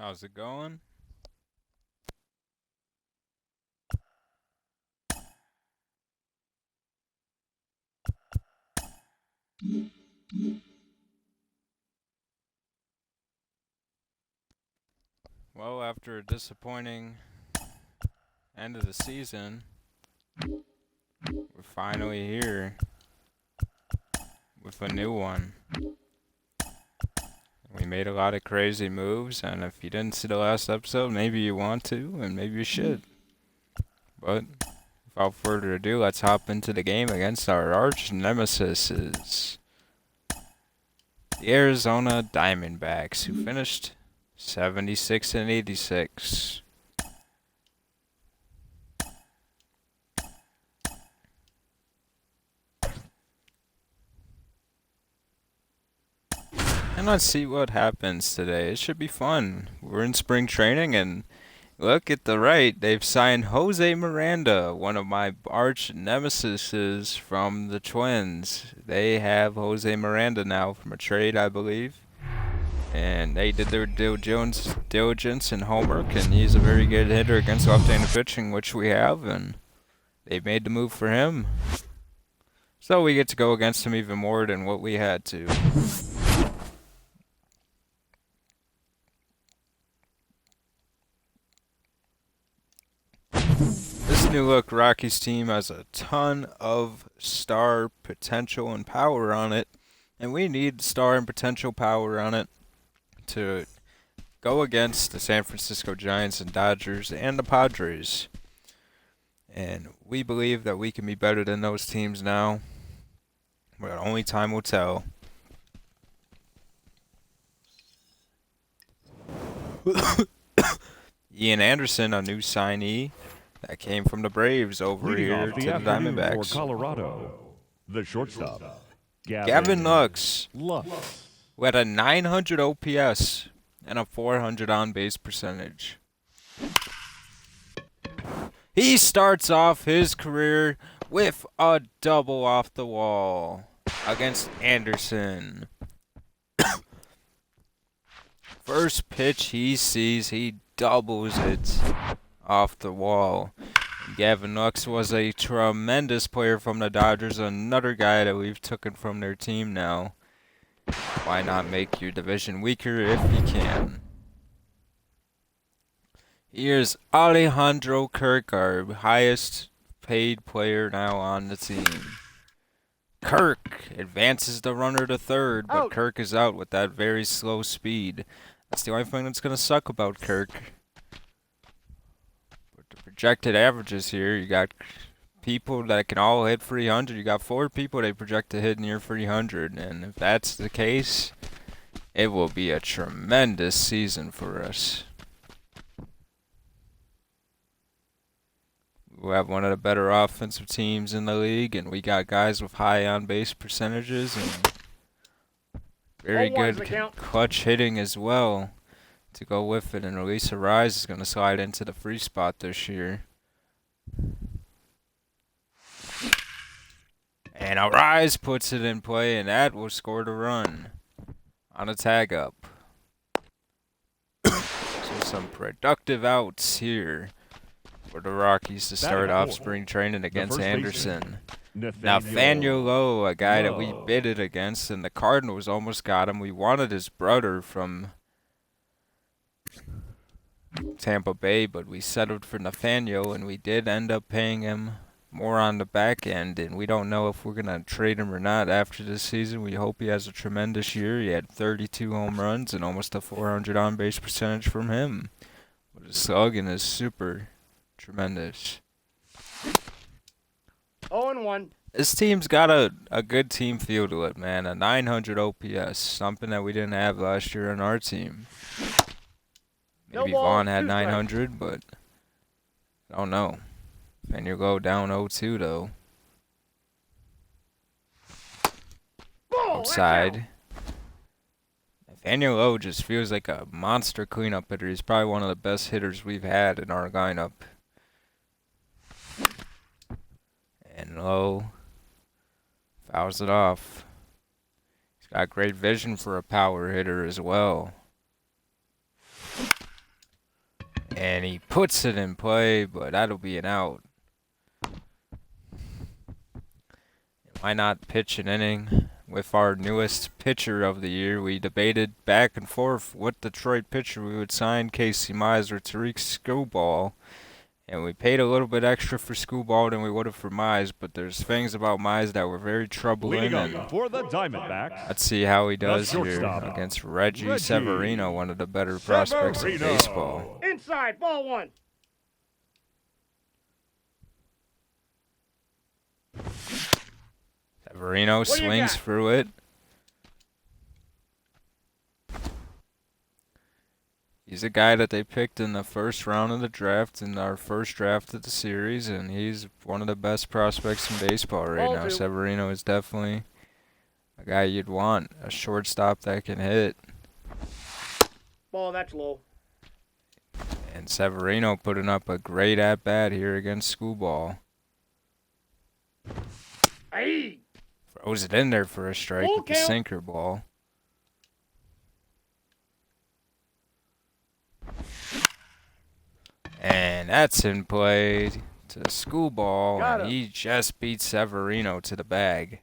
How's it going? Well, after a disappointing end of the season, we're finally here with a new one. We made a lot of crazy moves, and if you didn't see the last episode, maybe you want to, and maybe you should. But without further ado, let's hop into the game against our arch nemesis, the Arizona Diamondbacks, who finished 76 and 86. And let's see what happens today. It should be fun. We're in spring training, and look at the right. They've signed Jose Miranda, one of my arch nemesises from the Twins. They have Jose Miranda now from a trade, I believe. And they did their diligence and homework, and he's a very good hitter against left-handed pitching, which we have, and they made the move for him. So we get to go against him even more than what we had to. This new look Rockies team has a ton of star potential and power on it, and we need star and potential power on it to go against the San Francisco Giants and Dodgers and the Padres. And we believe that we can be better than those teams now, but only time will tell. Ian Anderson, a new signee that came from the Braves over Leading here off to the the afternoon Diamondbacks. for Colorado, the shortstop, Gavin Lux, Lux. who had a 900 OPS and a 400 on-base percentage. He starts off his career with a double off the wall against Anderson. First pitch he sees, he doubles it off the wall. Gavin Lux was a tremendous player from the Dodgers, another guy that we've taken from their team now. Why not make your division weaker if you can? Here's Alejandro Kirk, our highest paid player now on the team. Kirk advances the runner to third, but Kirk is out with that very slow speed. That's the only thing that's going to suck about Kirk. But the projected averages here, you got people that can all hit 300. You got 4 people they project to hit near 300, and if that's the case, it will be a tremendous season for us. We have one of the better offensive teams in the league, and we got guys with high on-base percentages and very good clutch hitting as well to go with it. And Elisa Rise is going to slide into the free spot this year. And Rise puts it in play, and that will score the run on a tag up. So some productive outs here for the Rockies to start off spring training against Anderson. Nathaniel Lowe, a guy that we bidded against, and the Cardinals almost got him. We wanted his brother from Tampa Bay, but we settled for Nathaniel, and we did end up paying him more on the back end, and we don't know if we're going to trade him or not after this season. We hope he has a tremendous year. He had 32 home runs and almost a 400 on-base percentage from him. But his slugging is super tremendous. 0-1. This team's got a good team feel to it, man. A 900 OPS, something that we didn't have last year on our team. Maybe Vaughn had 900, but I don't know. And you go down 0-2 though. Outside. Nathaniel Lowe just feels like a monster cleanup hitter. He's probably one of the best hitters we've had in our lineup. And Lowe fouls it off. He's got great vision for a power hitter as well. And he puts it in play, but that'll be an out. Why not pitch an inning with our newest pitcher of the year? We debated back and forth what Detroit pitcher we would sign, Casey Mize or Tariq Skubal. And we paid a little bit extra for Skubal than we would have for Mize, but there's things about Mize that were very troubling. Leading And up for the Diamondbacks, let's see how he does here shortstop, against Reggie Severino, one of the better Severino. prospects in baseball. Inside, ball one. Severino What do you swings got? through it. He's a guy that they picked in the first round of the draft, in our first draft of the series, and he's one of the best prospects in baseball right Ball now. two. Severino is definitely a guy you'd want, a shortstop that can hit. Ball, that's low. And Severino putting up a great at-bat here against Skubal. Aye. Throws it in there for a strike Full with the count. sinker ball. And that's in play to Skubal, Got and him. he just beat Severino to the bag.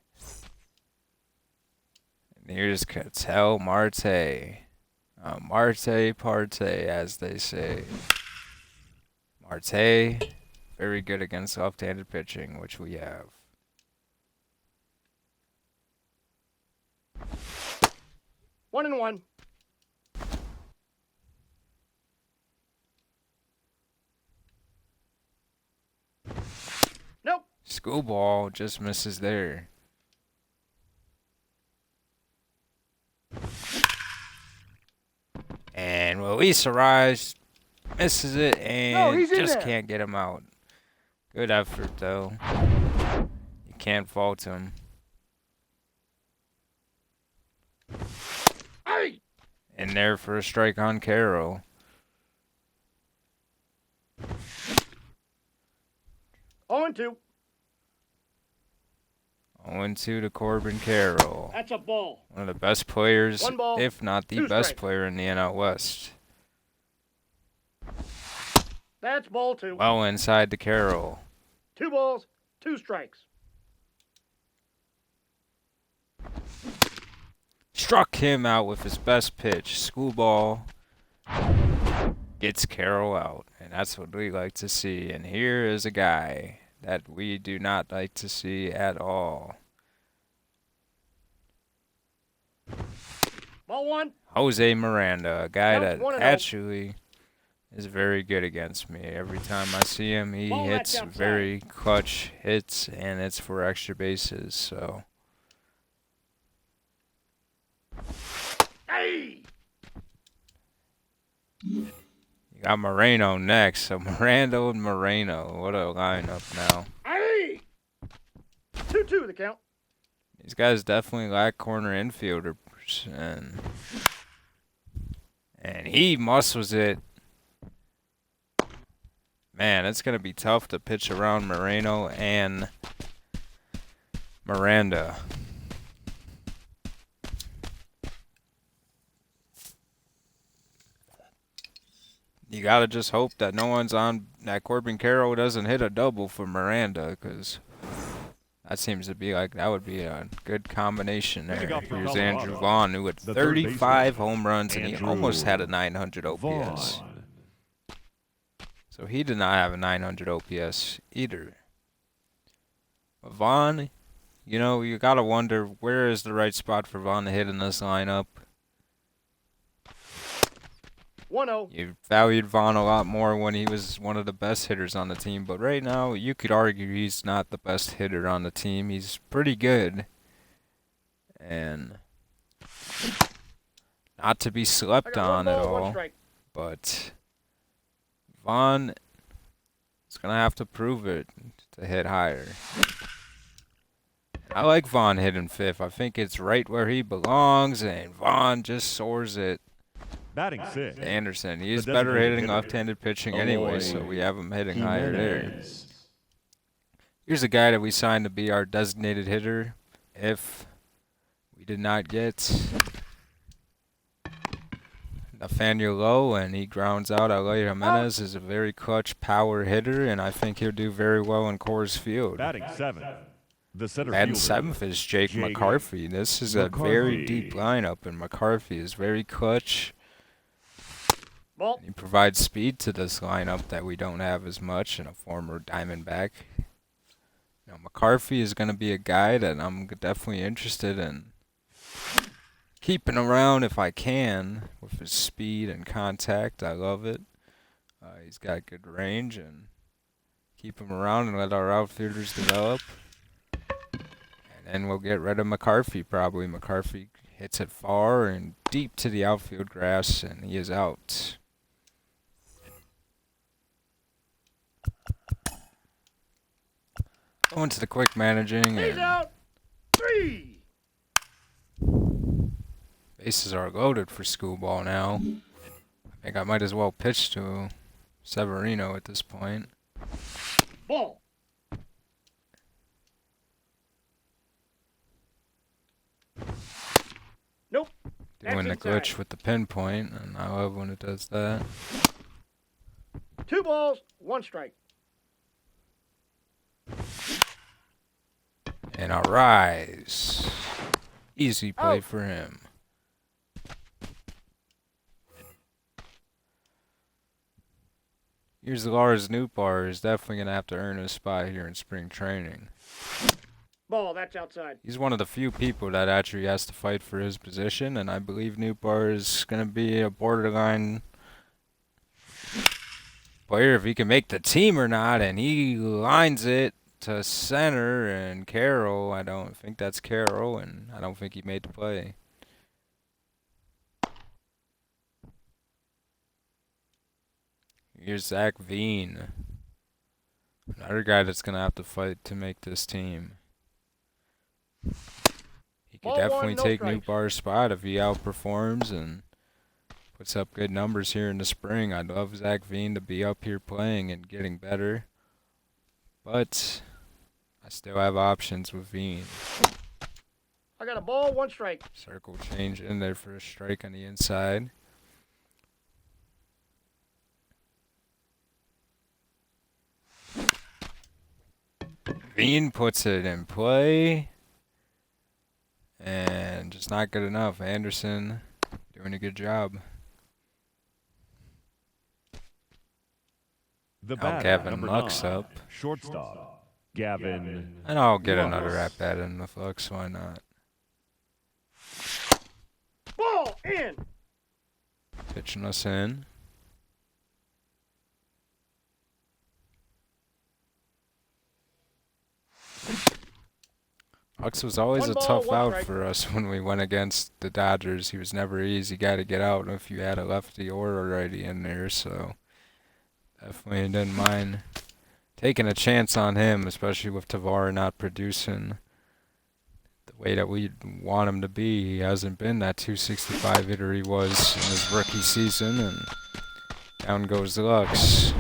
And here's Ketel Marte. Marte parte, as they say. Marte, very good against left-handed pitching, which we have. One and one. Nope. Skubal just misses there. And Luis Ariz misses it and he's in just there. can't get him out. Good effort, though. You can't fault him. Aye. And there for a strike on Carroll. 0-2. 0-2 to Corbin Carroll. That's a ball. One of the best players, One ball, if not the two best strikes. player in the NL West. That's ball two. Well inside to Carroll. 2 balls, 2 strikes. Struck him out with his best pitch. Skubal gets Carroll out. And that's what we like to see. And here is a guy that we do not like to see at all. Ball one. Jose Miranda, a guy Nope, that 1-0. actually is very good against me. Every time I see him, he Ball hits that's outside. very clutch hits, and it's for extra bases. So Aye. you got Moreno next. So Miranda and Moreno, what a lineup now. Aye. 2-2 the count. These guys definitely lack corner infielders, and he muscles it. Man, it's gonna be tough to pitch around Moreno and Miranda. You gotta just hope that no one's on, that Corbin Carroll doesn't hit a double for Miranda, because that seems to be like, that would be a good combination there. Leading off for Here's Colorado, Andrew Vaughn, who had the third 35 baseman, home runs, and he Andrew almost had a 900 OPS. Vaughn. So he did not have a 900 OPS either. But Vaughn, you know, you gotta wonder, where is the right spot for Vaughn to hit in this lineup? 1-0. You valued Vaughn a lot more when he was one of the best hitters on the team, but right now you could argue he's not the best hitter on the team. He's pretty good, and not to be I slept got on 1 at ball, 1 all, strike. but Vaughn is going to have to prove it to hit higher. I like Vaughn hitting fifth. I think it's right where he belongs, and Vaughn just soars it. Batting sixth, to Anderson. He is The better designated hitting hitter, left-handed pitching anyway, so Eloy we have him hitting higher there. Jimenez. Here's a guy that we signed to be our designated hitter if we did not get Nathaniel Lowe, and he grounds out. Eloy Jimenez is a very clutch power hitter, and I think he'll do very well in Coors Field. Batting seventh, the center Batting fielder, seventh is Jake McCarthy. This is a very deep lineup, and McCarthy is very clutch. Ball. He provides speed to this lineup that we don't have as much, and a former Diamondback. Now, McCarthy is going to be a guy that I'm definitely interested in keeping around if I can with his speed and contact. I love it. He's got good range, and keep him around and let our outfielders develop. And then we'll get rid of McCarthy probably. McCarthy hits it far and deep to the outfield grass, and he is out. Going to the quick managing, He's and out. 3. bases are loaded for Schoolball now. I think I might as well pitch to Severino at this point. Ball. Nope. Doing the That's glitch inside. with the pinpoint, and I love when it does that. 2 balls, 1 strike. And a rise. Easy play Out. for him. Here's Lars Nootbaar, is definitely going to have to earn his spot here in spring training. Ball, that's outside. He's one of the few people that actually has to fight for his position, and I believe Nootbaar is going to be a borderline player if he can make the team or not, and he lines it to center, and Carroll, I don't think that's Carroll, and I don't think he made the play. Here's Zach Veen, another guy that's going to have to fight to make this team. He could Ball definitely 1, no take strikes. Nootbaar's spot if he outperforms and puts up good numbers here in the spring. I'd love Zach Veen to be up here playing and getting better, but I still have options with Veen. I got a ball, 1 strike. Circle change in there for a strike on the inside. Veen puts it in play, and just not good enough. Anderson doing a good job. The Now batter, Gavin number Lux 9, up. shortstop, Gavin. And I'll get another Lux. at bat in the Lux, why not? Ball, in. Pitching us in. Lux was always 1 a ball, tough 1 out strike. for us when we went against the Dodgers. He was never an easy guy to get out if you had a lefty or a righty in there, so definitely didn't mind taking a chance on him, especially with Tavar not producing the way that we want him to be. He hasn't been that 265 hitter he was in his rookie season, and down goes the Lux.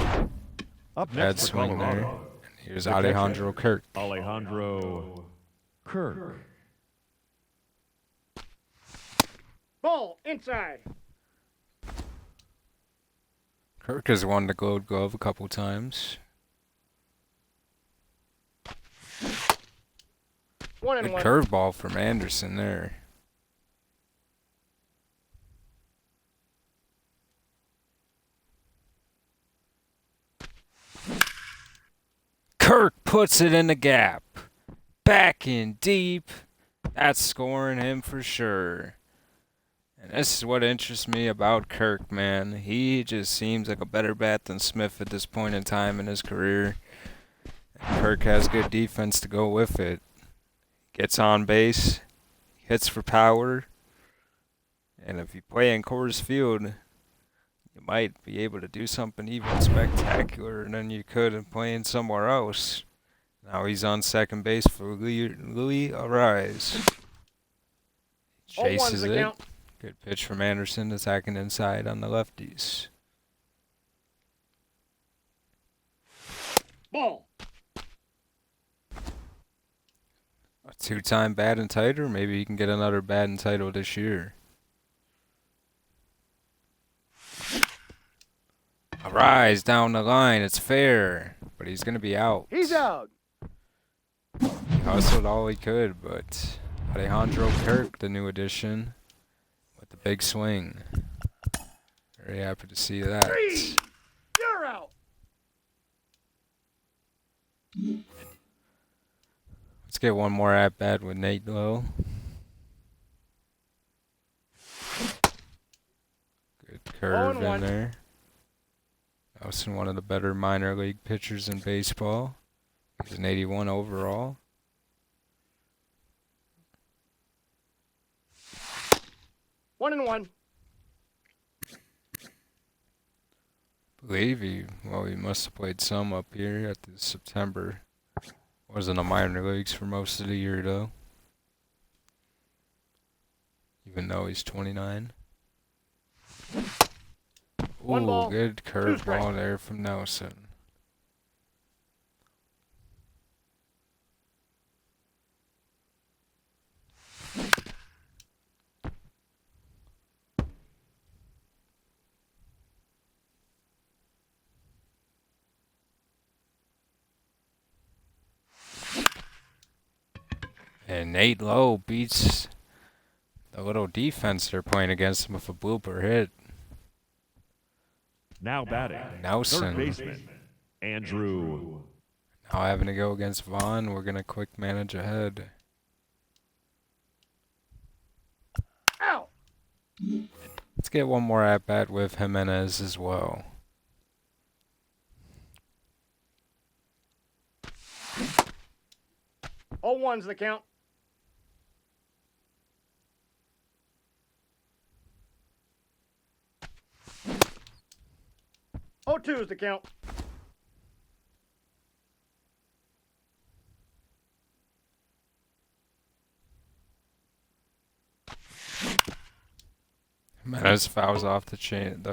Up Bad next for swing there. Colorado, And here's the catcher, Alejandro Kirk. Alejandro Kirk. Ball, inside. Kirk has won the Gold Glove a couple times. 1 and Good 1. curveball from Anderson there. Kirk puts it in the gap. Back in deep. That's scoring him for sure. And this is what interests me about Kirk, man. He just seems like a better bat than Smith at this point in time in his career. And Kirk has good defense to go with it. Gets on base, hits for power, and if you play in Coors Field, you might be able to do something even spectacular than you could in playing somewhere else. Now he's on second base for Louis Arise. 0-1's Chases the it. count. Good pitch from Anderson, attacking inside on the lefties. Ball. A two-time batting title, maybe he can get another batting title this year. rise down the line. It's fair, but he's gonna be out. He's out. He hustled all he could, but Alejandro Kirk, the new addition, with the big swing. Very happy to see that. 3. You're out. Let's get one more at bat with Nate Lowe. Good curve in 0-1. there. Nelson, one of the better minor league pitchers in baseball. He's an 81 overall. One and one. Believe he must have played some up here at the September. Wasn't a minor leagues for most of the year though. Even though he's 29. One Ooh, ball, good 2 curve strikes. ball there from Nelson. And Nate Lowe beats the little defense they're playing against him with a blooper hit. Now batting. Nelson. Third baseman. Andrew. Now having to go against Vaughn, we're going to quick manage ahead. Out. Let's get one more at-bat with Jimenez as well. Oh, 1's the count. 0-2's the count. Jimenez fouls off the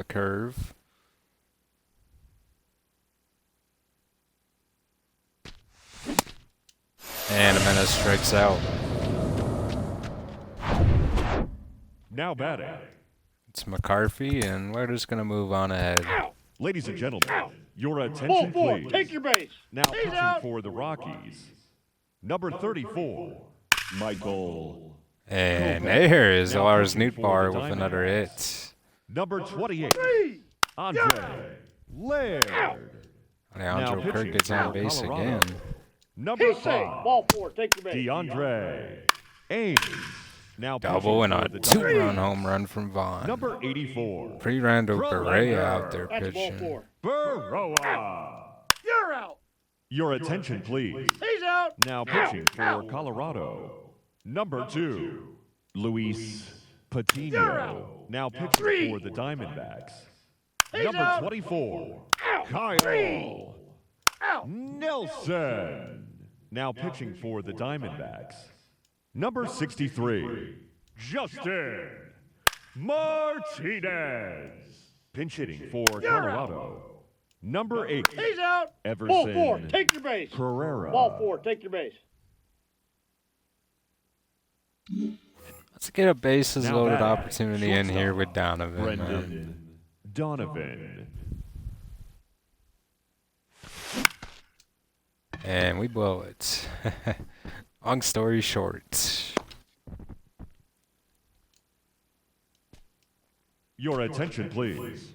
curve. And Jimenez strikes out. Now batting. It's McCarthy, and we're just going to move on ahead. Out. Ladies and gentlemen, your Ball attention 4. please. Take your base. Now He's pitching out. for the Rockies. Number 34, Michael. And there is Now Lars pitching for Nootbaar the with another Diamondbacks. hit. Number 28, 3. Andre Laird. Alejandro Now Kirk pitching gets on for base Colorado. again. Number He's safe. 5, Ball 4. Take your base. DeAndre Ames. Now Double and pitching a for the two-run Diamondbacks. home run from Vaughn. Number 84, Pre-Rando Brother. Beret out there That's ball pitching. 4. Burroa. You're out. Your attention, please. He's out. Now pitching for Colorado. Number 2, Luis You're Patino. out. Now pitching 3. for the Diamondbacks. He's Number out. 24, Out. Kyle 3. Out. Nelson. Now pitching for the Diamondbacks. Number 63, Justin Martinez. Pinch hitting for Colorado. Number 8, He's out. Everson Ball 4. Take your base. Pereira. Ball 4. Take your base. Let's get a bases Now loaded batting, opportunity in here shortstop, with Donovan. Man. Brendan Donovan. And we blow it. Long story short. Your attention, please.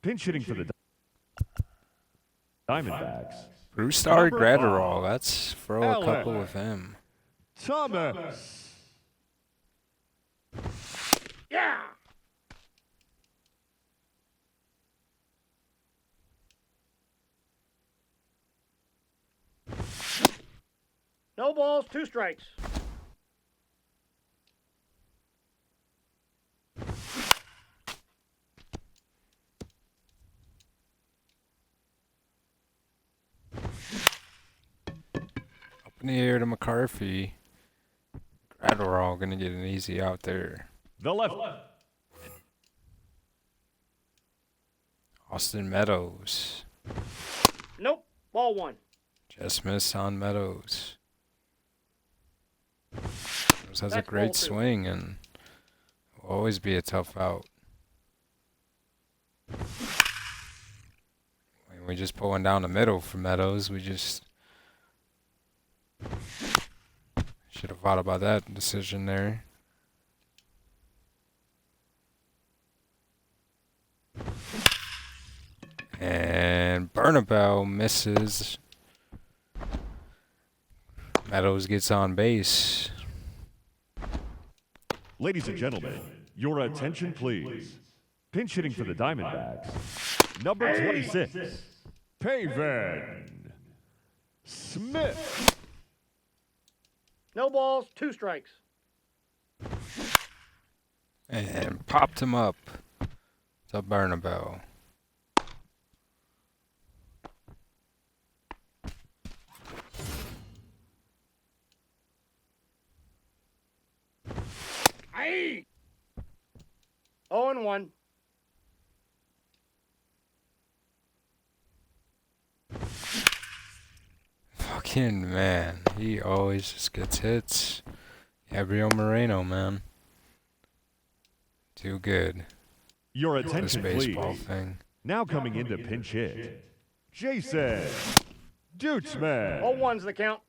Pinch hitting for the Diamondbacks. Brewstar Number Gratterall. 5, Let's throw a couple Alex. with him. Thomas. Yeah. No balls, 2 strikes. Up in the air to McCarthy. Gratterall gonna get an easy out there. The left. Austin Meadows. Nope. Ball 1. Just miss on Meadows. Meadows has a That's great ball 2. swing and will always be a tough out. We just put one down the middle for Meadows. We just should have thought about that decision there. And Bernabeu misses. Meadows gets on base. Ladies and gentlemen, your attention please. Pinch hitting for the Diamondbacks, number 26, Pavin Smith. No balls, 2 strikes. And popped him up to Bernabeu. Aye. 0-1. Fucking man, he always just gets hits. Gabriel Moreno, man. Too good. Your This attention baseball please. thing. Now coming in to pinch hit, Jason Dutzman. 0-1's the count.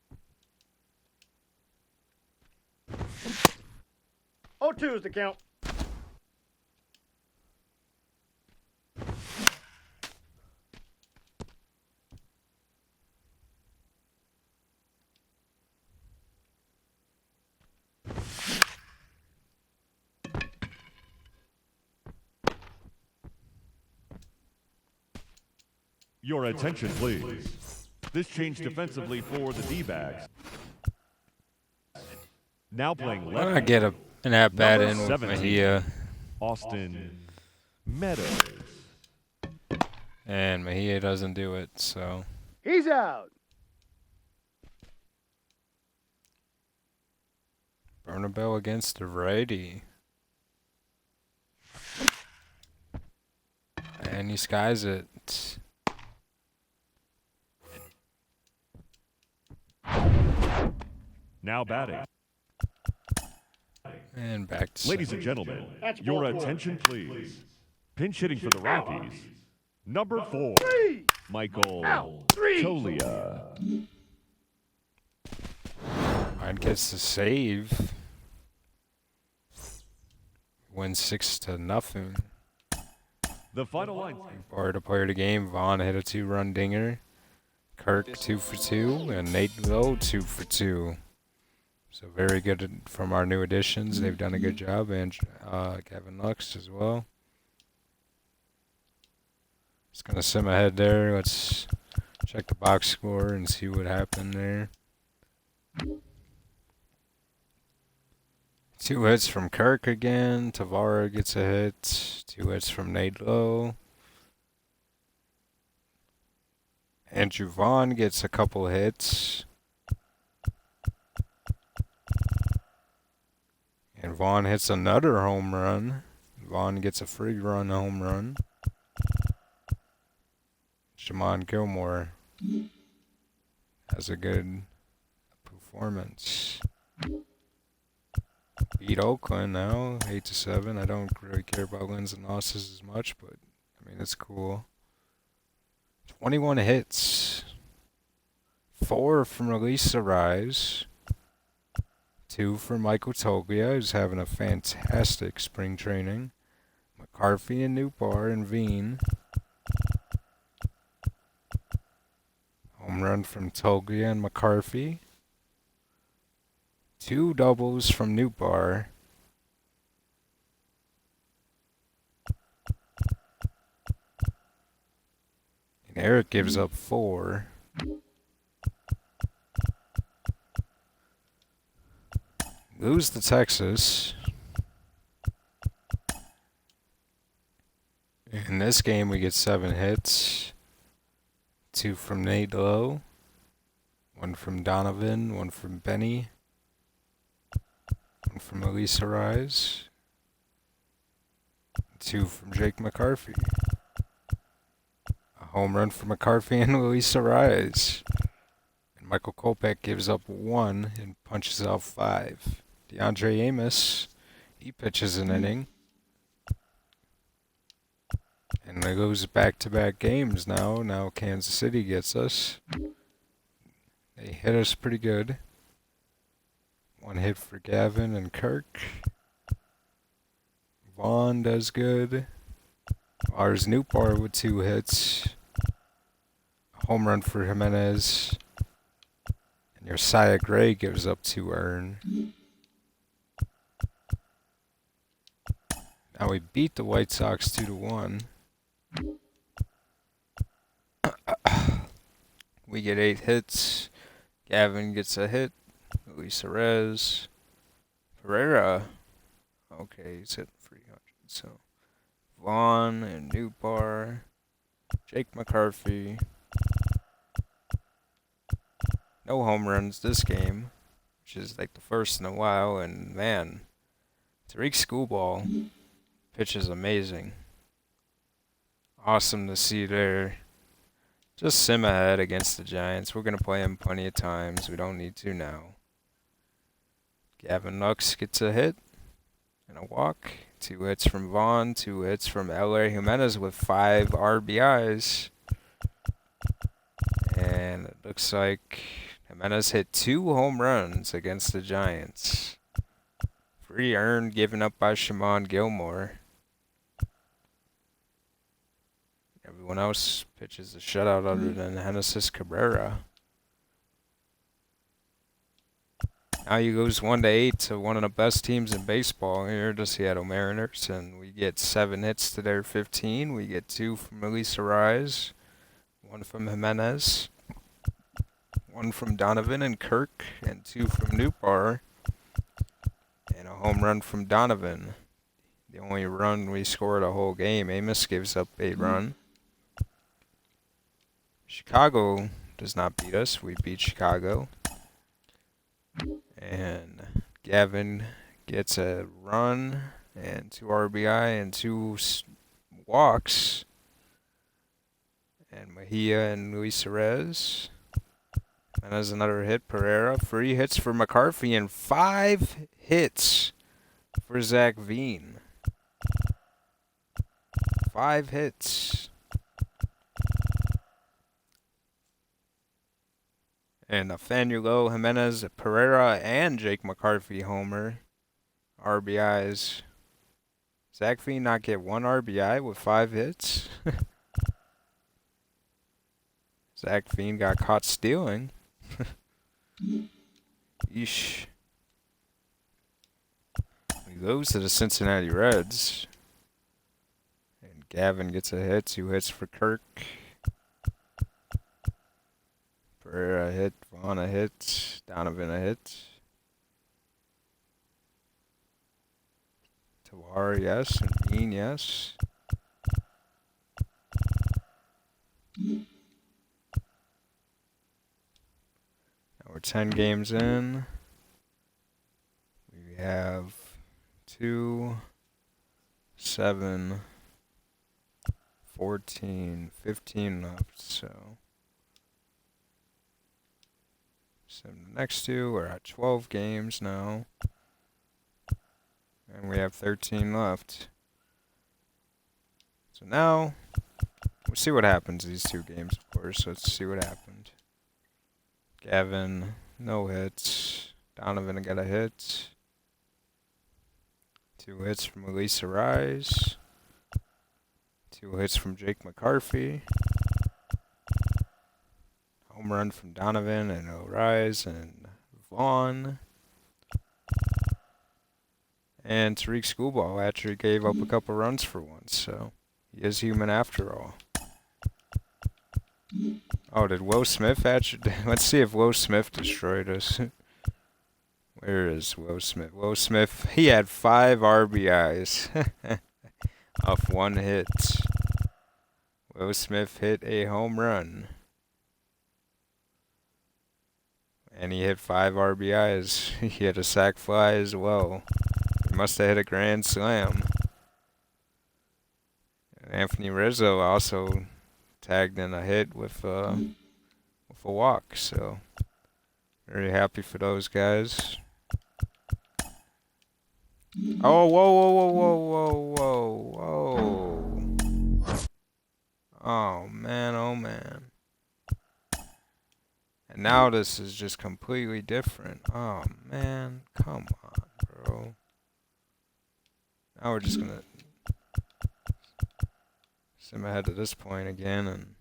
0-2's the count. Your attention please. This change defensively for the D-backs. Now playing Why not left, get an at-bat Number in with 17. Mejia? Austin Meadows. And Mejia doesn't do it, so... He's out. Bernabeu against the righty. And he skies it. Now batting. And back to Ladies second. and gentlemen, That's your ball 4. attention please. Pinch hitting for the Rockies, number 4, 3. Michael Out. 3. Tolia. Mine gets the save. Wins 6-0. The final line. Or to player of the game, Vaughn hit a 2-run dinger. Kirk 2 for 2, and Nate Lowe 2 for 2. So very good from our new additions. They've done a good job, and Gavin Lux as well. Just gonna sim ahead there. Let's check the box score and see what happened there. 2 hits from Kirk again. Tavara gets a hit. 2 hits from Nate Lowe. Andrew Vaughn gets a couple hits. And Vaughn hits another home run. Vaughn gets a free run home run. Jamon Gilmore has a good performance. Beat Oakland now, 8-7. I don't really care about wins and losses as much, but I mean, it's cool. 21 hits. 4 from Release Arise. 2 for Michael Toglia, who's having a fantastic spring training. McCarthy and Newbar and Veen. Home run from Toglia and McCarthy. 2 doubles from Newbar. And Eric gives up 4. Lose to Texas. In this game, we get 7 hits. 2 from Nate Lowe. 1 from Donovan. 1 from Benny. 1 from Elisa Rise. 2 from Jake McCarthy. A home run for McCarthy and Elisa Rise. And Michael Kopech gives up 1 and punches out 5. DeAndre Amos, he pitches an inning. And it goes back-to-back games now. Now Kansas City gets us. They hit us pretty good. One hit for Gavin and Kirk. Vaughn does good. Ours Newpar with 2 hits. Home run for Jimenez. And Josiah Gray gives up 2 earned. Now we beat the White Sox 2-1. We get 8 hits. Gavin gets a hit. Luis Perez. Pereira. Okay, he's hitting 300. So Vaughn and Newbar. Jake McCarthy. No home runs this game, which is like the first in a while. And man, Tariq Schoolball pitches amazing. Awesome to see there. Just sim ahead against the Giants. We're going to play him plenty of times. We don't need to now. Gavin Lux gets a hit and a walk. 2 hits from Vaughn. 2 hits from L.A. Jimenez with 5 RBIs. And it looks like Jimenez hit 2 home runs against the Giants. 3 earned given up by Shimon Gilmore. Everyone else pitches a shutout other than Genesis Cabrera. Now he goes 1-8 to one of the best teams in baseball here, the Seattle Mariners, and we get 7 hits to their 15. We get 2 from Elisa Rise, 1 from Jimenez, 1 from Donovan and Kirk, and 2 from Newbar, and a home run from Donovan. The only run we scored a whole game. Amos gives up 8 run. Chicago does not beat us. We beat Chicago. And Gavin gets a run and 2 RBI and 2 walks. And Mejia and Luis Perez. And there's another hit, Pereira. 3 hits for McCarthy and 5 hits for Zach Veen. 5 hits. And Nathaniel Jimenez, Pereira, and Jake McCarthy homer. RBIs. Zach Veen not get 1 RBI with 5 hits. Zach Veen got caught stealing. Yeesh. He goes to the Cincinnati Reds. And Gavin gets a hit. 2 hits for Kirk. Pereira a hit. Vaughn a hit. Donovan a hit. Tavar, yes. And Bean, yes. Now we're 10 games in. We have 2, 7, 14, 15 left, so the next 2 we're at 12 games now. And we have 13 left. So now we'll see what happens these 2 games, of course. Let's see what happened. Gavin, no hits. Donovan got a hit. 2 hits from Elisa Rise. 2 hits from Jake McCarthy. Home run from Donovan and Rise and Vaughn. And Tariq Schoolball actually gave up a couple runs for once, so he is human after all. Oh, did Will Smith actually? Let's see if Will Smith destroyed us. Where is Will Smith? Will Smith, he had 5 RBIs off 1 hit. Will Smith hit a home run. And he hit 5 RBIs. He had a sac fly as well. He must have hit a grand slam. And Anthony Rizzo also tagged in a hit with a walk. So very happy for those guys. Oh, whoa, whoa, whoa, whoa, whoa, whoa, whoa. Oh man, oh man. And now this is just completely different. Oh man, come on, bro. Now we're just gonna sim ahead to this point again, and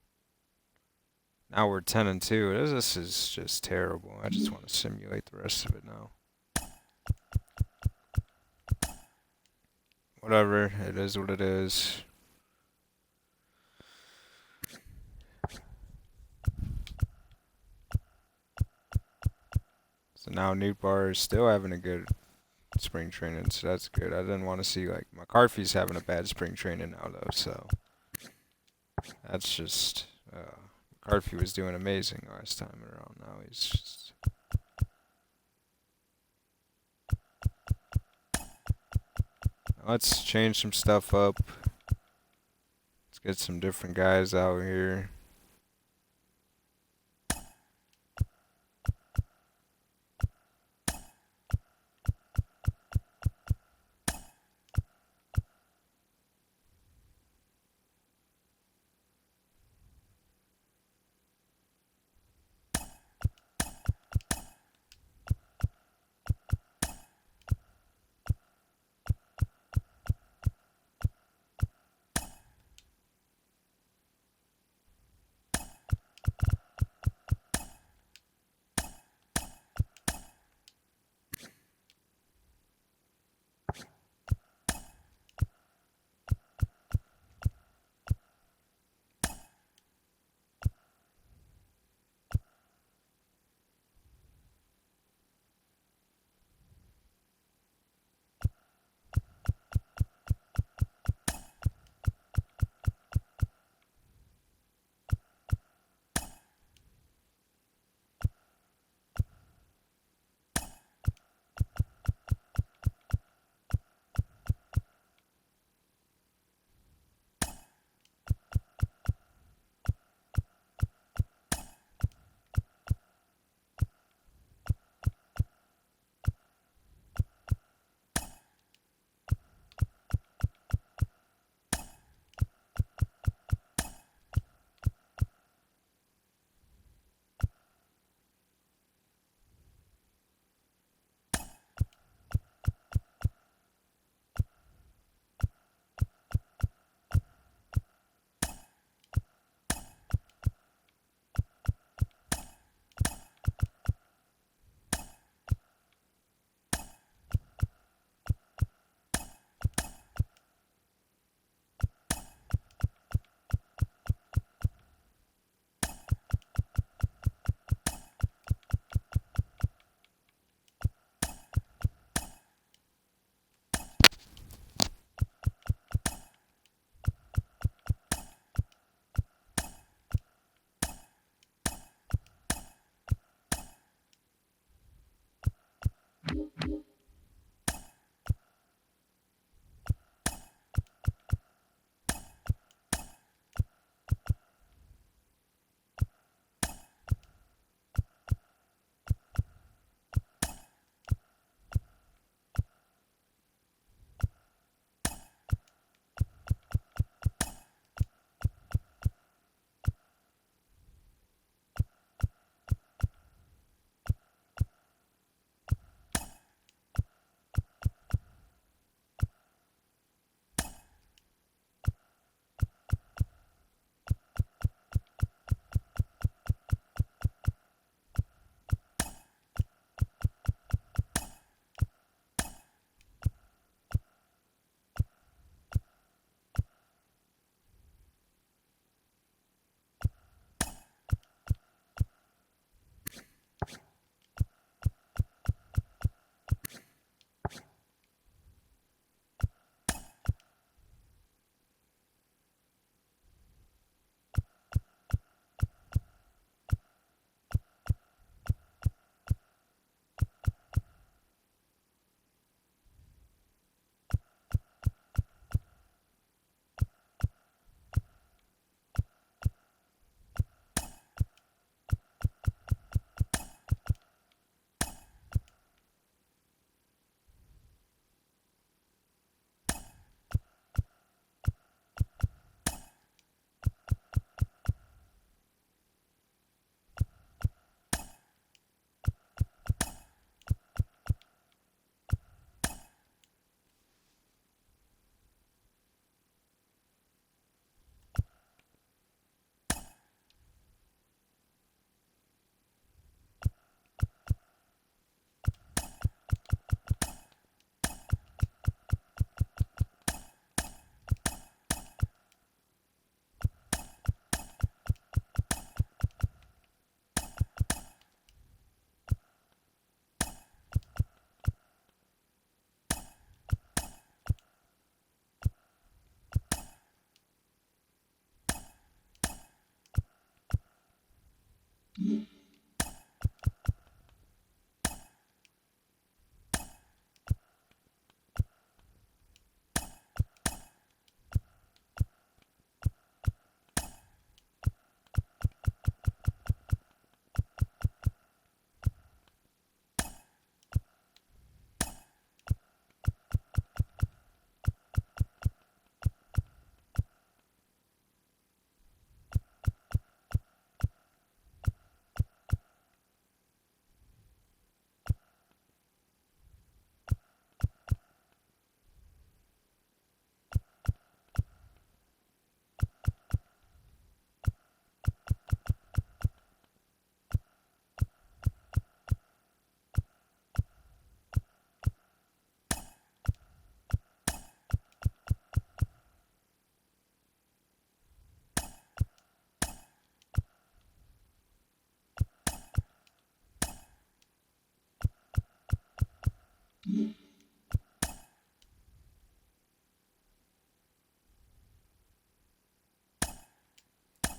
now we're 10 and 2. This is just terrible. I just want to simulate the rest of it now. Whatever, it is what it is. So now Newt Bar is still having a good spring training, so that's good. I didn't want to see like McCarthy's having a bad spring training now though, so that's just McCarthy was doing amazing last time around. Now he's just let's change some stuff up. Let's get some different guys out here.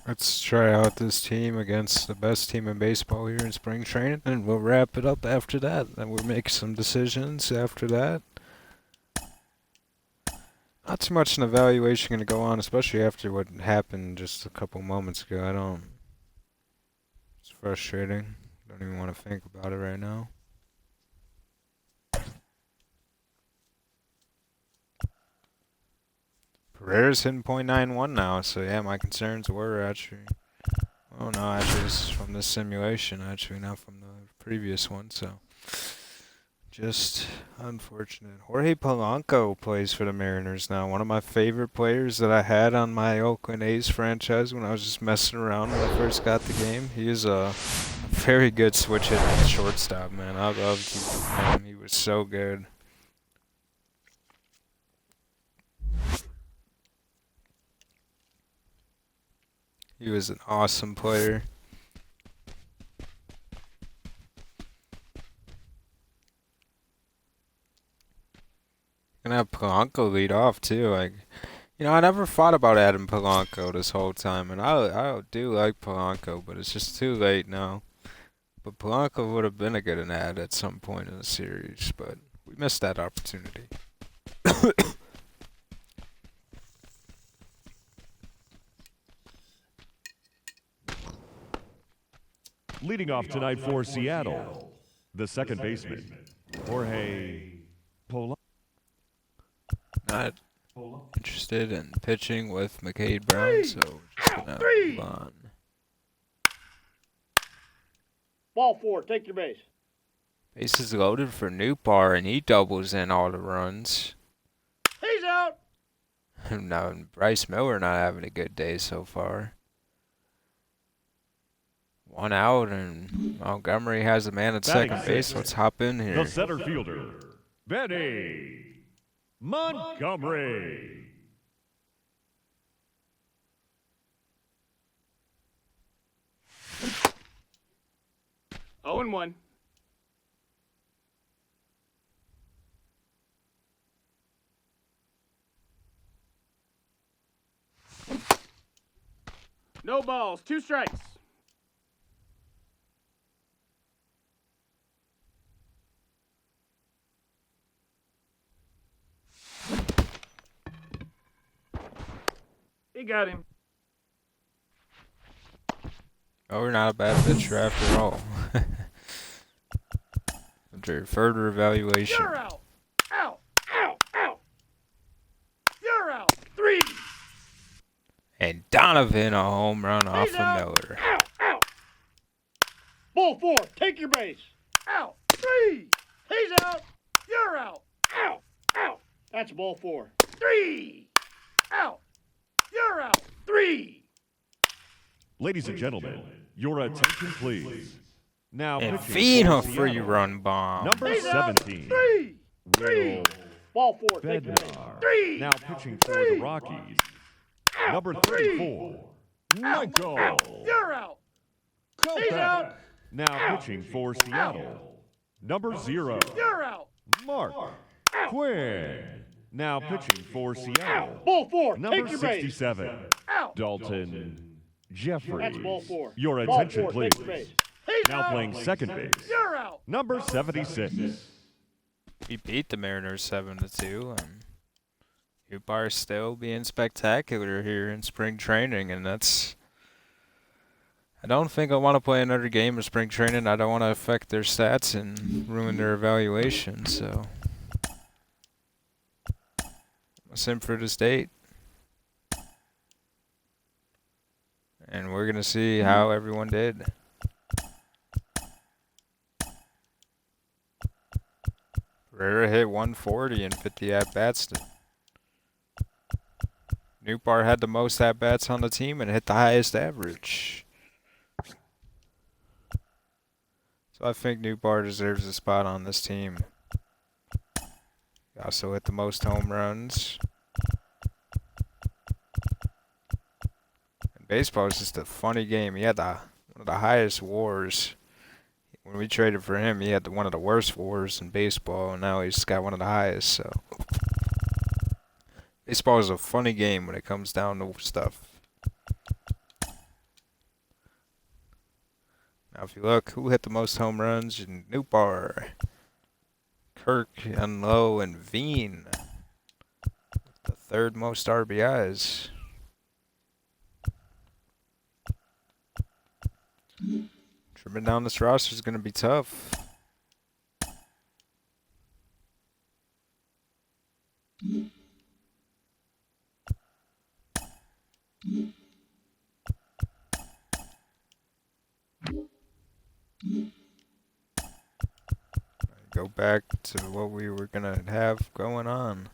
Let's try out this team against the best team in baseball here in spring training, and we'll wrap it up after that. And we'll make some decisions after that. Not too much an evaluation going to go on, especially after what happened just a couple moments ago. It's frustrating. Don't even want to think about it right now. Pereira's hitting .91 now, so yeah, my concerns were actually. Oh no, actually, this is from this simulation, actually, not from the previous one, so. Just unfortunate. Jorge Polanco plays for the Mariners now. One of my favorite players that I had on my Oakland A's franchise when I was just messing around when I first got the game. He is a very good switch hitting shortstop, man. I loved him. He was so good. He was an awesome player. Gonna have Polanco lead off too. I never thought about adding Polanco this whole time, and I do like Polanco, but it's just too late now. But Polanco would have been a good ad at some point in the series, but we missed that opportunity. Leading off tonight for Seattle, the second baseman, Jorge Polanco. Not interested in pitching with McCade Brown, so just gonna move on. Ball 4, take your base. Bases loaded for Newbar, and he doubles in all the runs. He's out. Now Bryce Miller not having a good day so far. 1 out, and Montgomery has a man at second base. Let's hop in here. The center fielder, Benny Montgomery. Oh and 1. No balls, 2 strikes. He got him. Oh, we're not a bad pitcher after all. After further evaluation. You're out. Out. Out. Out. You're out. 3. And Donovan a home run off He's of out. Miller. Out. Out. Ball 4, take your base. Out. 3. He's out. You're out. Out. Out. That's ball 4. 3. Out. You're out. 3. Ladies and gentlemen, your attention please. Now And pitching feed for a free Seattle, run bomb. number He's out. 17, 3. 3. Will Ball 4, take your base. Bednar. 3. Now pitching for the Rockies, Out. number 3. 34, Out. Michael Out. You're out. He's out. Now pitching for Seattle, number 0, You're out. Mark Quinn. Now pitching for Seattle, Ball 4, number take your base. 67, Out. Dalton Jeffries. That's ball 4. Your Ball attention 4, please. take your base. He's Now out. playing second base, You're out. number 76. We beat the Mariners 7-2, and Ubar still being spectacular here in spring training, and that's. I don't think I want to play another game of spring training. I don't want to affect their stats and ruin their evaluation, so. Let's in for this date. And we're going to see how everyone did. Pereira hit 140 and 50 at-bats. Newbar had the most at-bats on the team and hit the highest average. So I think Newbar deserves a spot on this team. He also hit the most home runs. And baseball is just a funny game. He had one of the highest WARs. When we traded for him, he had one of the worst WARs in baseball, and now he's got one of the highest. So baseball is a funny game when it comes down to stuff. Now, if you look, who hit the most home runs in Newbar? Kirk and Lowe and Veen. The third most RBIs. Trimming down this roster is going to be tough. Go back to what we were going to have going on.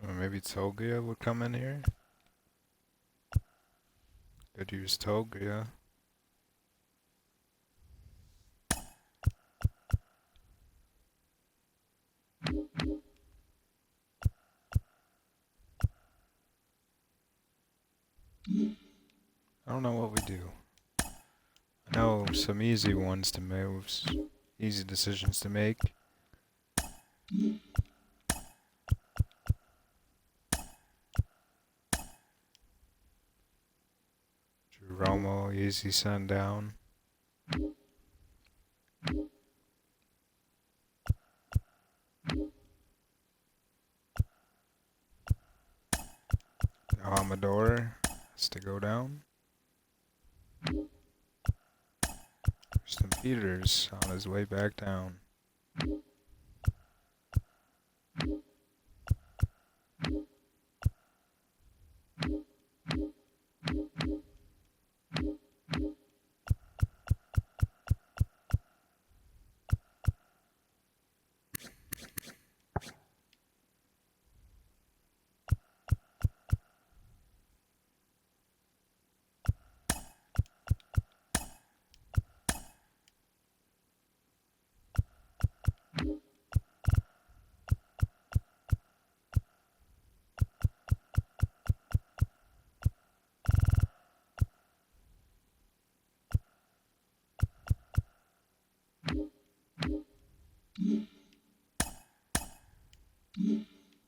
Or maybe Togia would come in here. Could use Togia. I don't know what we do. I know some easy ones to move, easy decisions to make. Drew Romo, easy send down. Amador has to go down. Justin Peters on his way back down.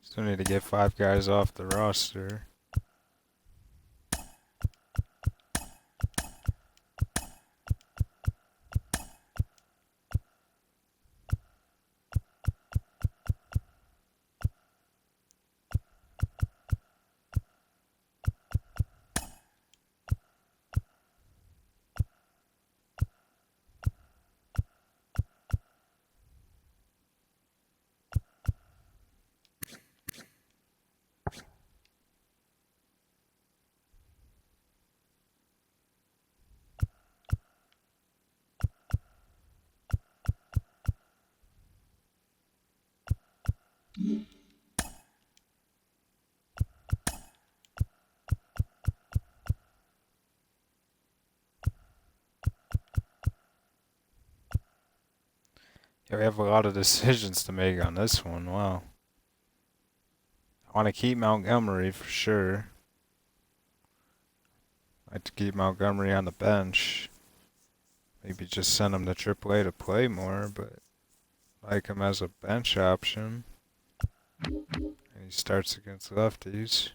Still need to get 5 guys off the roster. Yeah, we have a lot of decisions to make on this one. Wow. I want to keep Montgomery for sure. I'd like to keep Montgomery on the bench. Maybe just send him to AAA to play more, but I like him as a bench option. And he starts against lefties.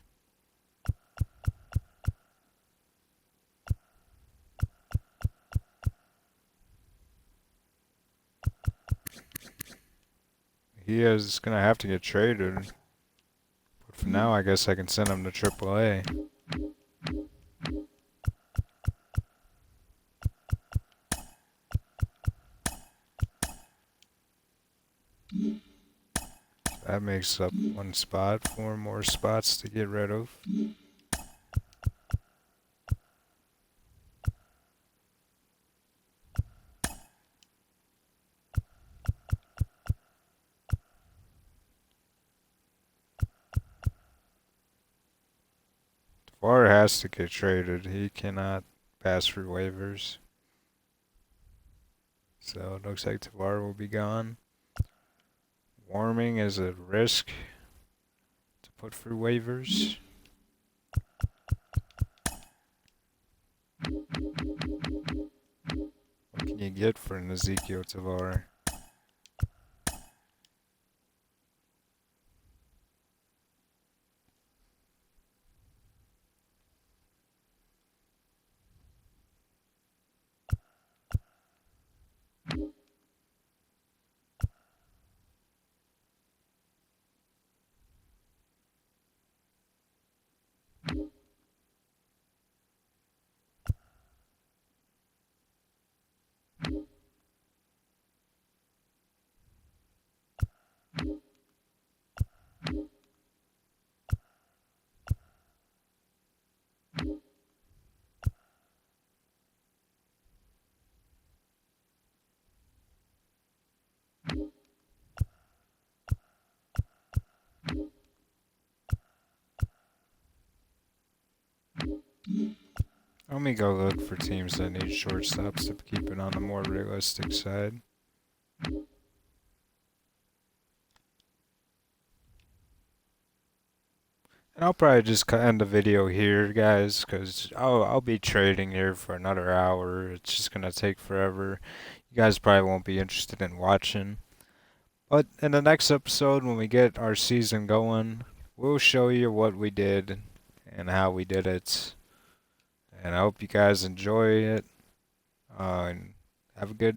He is going to have to get traded. But for now, I guess I can send him to AAA. That makes up one spot, 4 more spots to get rid of. Tavares has to get traded. He cannot pass through waivers. So it looks like Tavares will be gone. Warming is a risk to put through waivers. What can you get for an Ezekiel Tavares? Let me go look for teams that need shortstops to keep it on the more realistic side. And I'll probably just end the video here, guys, because I'll be trading here for another hour. It's just gonna take forever. You guys probably won't be interested in watching. But in the next episode, when we get our season going, we'll show you what we did and how we did it. And I hope you guys enjoy it. And have a good